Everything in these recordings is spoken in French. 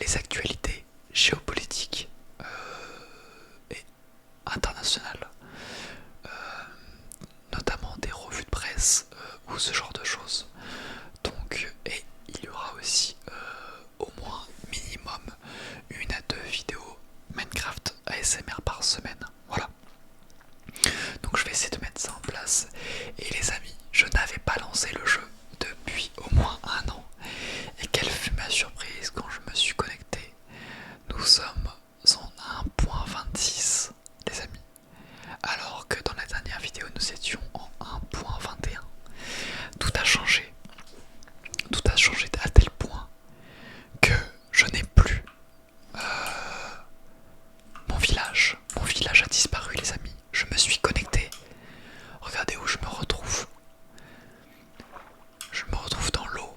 les actualités géopolitiques et internationales, notamment des revues de presse ou ce genre de choses. Donc, et il y aura aussi au moins minimum une à deux vidéos Minecraft ASMR par semaine. Voilà. Donc je vais essayer de mettre ça en place. Et les amis, je n'avais pas lancé le jeu depuis au moins un an. Et quelle fut ma surprise quand je me suis connecté. Nous sommes en 1.26, les amis. Alors que dans la dernière vidéo, nous étions en 1.21. Tout a changé. Tout a changé à tel point que je n'ai plus mon village. Mon village a disparu, les amis. Je me suis connecté. Regardez où je me retrouve. Je me retrouve dans l'eau.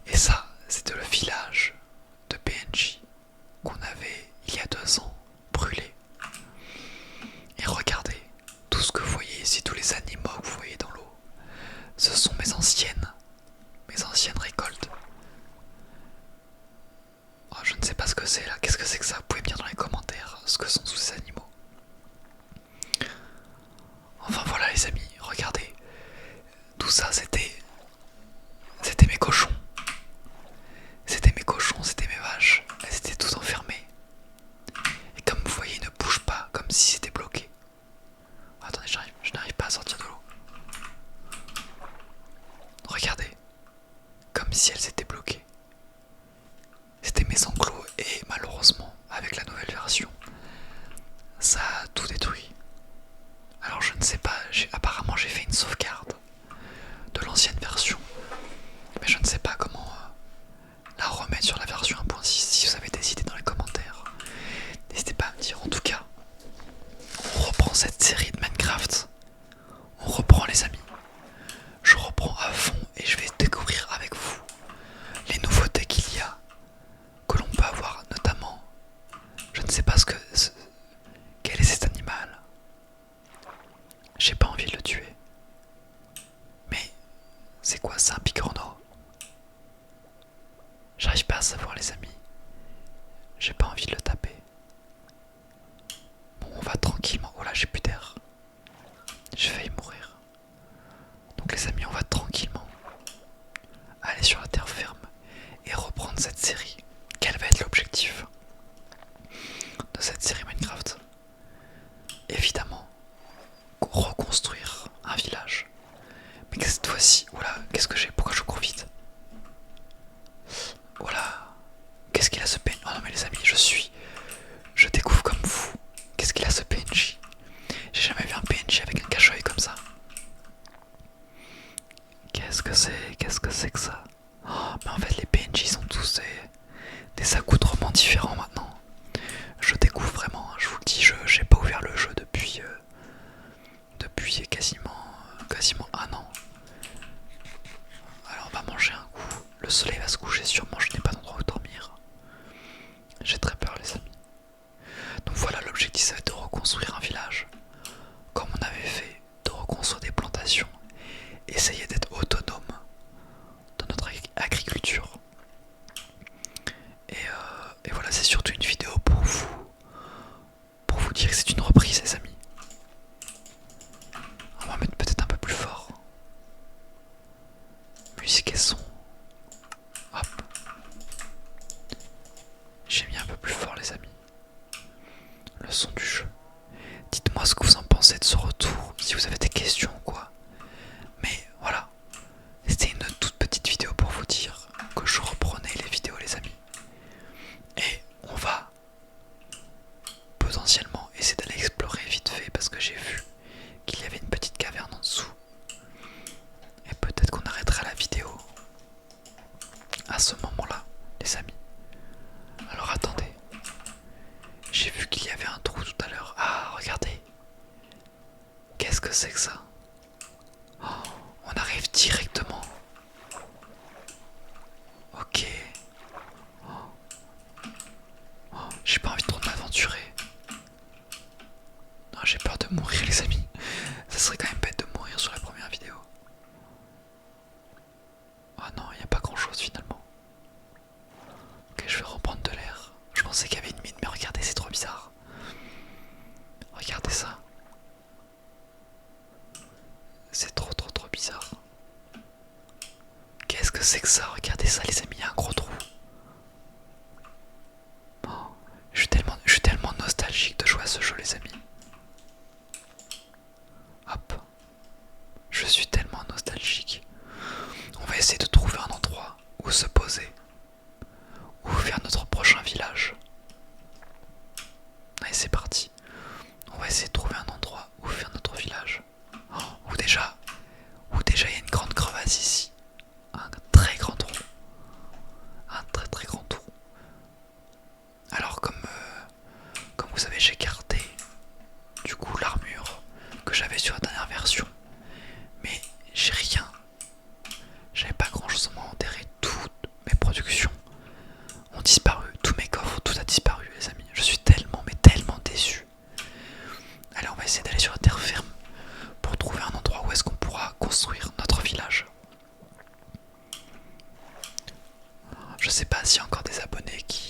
Et ça, c'était le village de PNJ qu'on avait il y a 2 ans brûlé. Et regardez, tout ce que vous voyez ici, tous les animaux que vous voyez dans l'eau, ce sont mes anciennes récoltes. Oh, je ne sais pas ce que c'est là, qu'est-ce que c'est que ça? Vous pouvez me dire dans les commentaires ce que sont tous ces animaux. Enfin voilà les amis, regardez, tout ça c'était mes cochons. C'était mes cochons, c'était mes vaches, elles étaient toutes enfermées. Et comme vous voyez, ils ne bougent pas, comme si c'était bloqué. Oh, attendez, je n'arrive pas à sortir de l'eau. Regardez, comme si elles étaient bloquées. C'était mes enclos et malheureusement, avec la nouvelle version, ça a tout détruit. Alors je ne sais pas, apparemment j'ai fait une sauvegarde de l'ancienne version, mais je ne sais pas comment la remettre sur la version 1.6. Si vous avez des idées dans les commentaires, n'hésitez pas à me dire. En tout cas, on reprend cette série de Minecraft. On reprend les amis. Je reprends à fond et je vais découvrir avec vous les nouveautés qu'il y a, que l'on peut avoir, notamment, je ne sais pas quel est cet animal. J'ai pas envie de le tuer. Mais c'est quoi, c'est un picorno? J'arrive pas à savoir les amis. J'ai pas envie de le taper. Bon, on va tranquillement. Oh là, j'ai plus d'air. J'ai failli mourir. Donc les amis, on va tranquillement aller sur la terre ferme et reprendre cette série. Quel va être l'objectif de cette série Minecraft? Évidemment, reconstruire un village. Mais cette fois-ci, oula, qu'est-ce que j'ai? Pourquoi je cours vite? Oula, qu'est-ce qu'il a ce PNJ? Oh non mais les amis, je découvre comme vous. Qu'est-ce qu'il a ce PNJ? J'ai jamais vu un PNJ avec un cache-œil comme ça. Qu'est-ce que c'est? Qu'est-ce que c'est que ça? Oh, mais en fait les PNJ sont tous des accoutrements différents maintenant. Je découvre vraiment, je vous le dis, j'ai pas ouvert le jeu depuis quasiment un an. Alors on va manger un coup. Le soleil va se coucher sûrement, je n'ai pas d'endroit où dormir. J'ai très peur les amis. Donc voilà, l'objectif c'est de reconstruire un village. Comme on avait fait, de reconstruire des plantations. Essayer d'être autonome dans notre agriculture. Et voilà, c'est surtout une vidéo pour vous dire que c'est une reprise les amis. On va mettre peut-être un peu plus fort. Musique et son. Hop. J'ai mis un peu plus fort les amis. Le son du jeu. Dites-moi ce que vous en pensez de ce retour, si vous avez des questions ou quoi. Mais voilà, c'était une toute petite vidéo pour vous dire que je reprenais les vidéos les amis. Et on va potentiellement essayer d'aller explorer vite fait parce que j'ai vu qu'il y avait une petite caverne en dessous. Et peut-être qu'on arrêtera la vidéo à ce moment-là, les amis. Alors attendez. J'ai vu qu'il y avait un trou tout à l'heure. Ah, regardez. Qu'est-ce que c'est que ça? Oh, on arrive directement. Ok. Oh, j'ai pas envie trop de m'aventurer. Non, j'ai peur de mourir les amis. Ça serait quand même bête de mourir sur la première vidéo. Ah non, il n'y a pas grand chose finalement. Ok, je vais reprendre regardez ça les amis, il y a un gros trou. Oh, je suis tellement nostalgique de jouer à ce jeu les amis. Hop. Je suis tellement nostalgique. On va essayer de trouver un endroit où se poser. Où faire notre prochain village. Allez c'est parti. On va essayer de trouver un endroit où faire notre village. Oh, où déjà il y a une grande crevasse ici. Un très grand trou. Un très très grand trou. Alors comme vous savez j'ai gardé du coup l'armure que j'avais sur la dernière version. Mais j'ai rien. J'avais pas grand chose à m'enterrer. Toutes mes productions ont disparu. Tous mes coffres, tout a disparu les amis. Je suis tellement mais tellement déçu. Allez on va essayer d'aller sur la terre ferme pour trouver un endroit où est-ce qu'on pourra construire notre village. Je sais pas s'il y a encore des abonnés qui